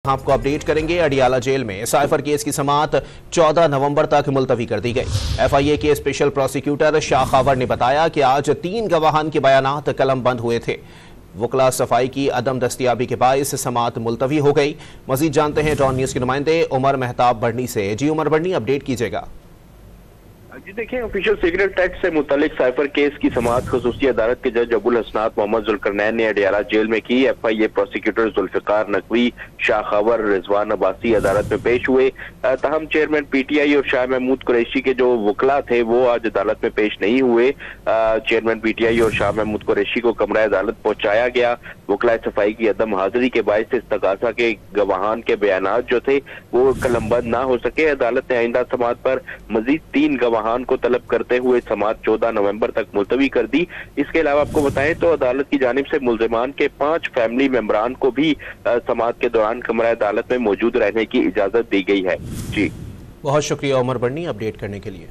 आपको अपडेट करेंगे। अडियाला जेल में साइफर केस की समाअत 14 नवंबर तक मुलतवी कर दी गई। एफआईए के स्पेशल प्रोसिक्यूटर शाखावर ने बताया कि आज 3 गवाहान के बयानात कलम बंद हुए थे। वकला सफाई की अदम दस्तियाबी के बायस समाअत मुलतवी हो गई। मजीद जानते हैं डॉन न्यूज के नुमाइंदे उमर मेहताब बढ़नी से। जी उमर बढ़नी, अपडेट कीजिएगा। जी देखिए, ऑफिशियल सिगरेट एक्ट से मुतालिक साइफर केस की समाअत खुसूसी अदालत के जज अबुल हसनात मोहम्मद जुल्करनैन ने अडियाला जेल में की। एफआईए प्रोसिक्यूटर जुल्फिकार नकवी, शाखावर, रिजवान अब्बासी अदालत में पेश हुए। तहम चेयरमैन पीटीआई और शाह महमूद कुरैशी के जो वकला थे वो आज अदालत में पेश नहीं हुए। चेयरमैन पीटीआई और शाह महमूद कुरैशी को कमरा अदालत पहुंचाया गया। वकला सफाई की अदम हाजिरी के बायस इस तकाजा के गवाहान के बयानात जो थे वो कलमबंद ना हो सके। अदालत ने आइंदा समाअत पर मजीद 3 गवाहान को तलब करते हुए समाअत 14 नवंबर तक मुलतवी कर दी। इसके अलावा आपको बताएं तो अदालत की जानिब से मुल्जिमान के 5 फैमिली मेंबरान को भी समाअत के दौरान कमरा अदालत में मौजूद रहने की इजाजत दी गई है। जी बहुत शुक्रिया उमर बढ़नी अपडेट करने के लिए।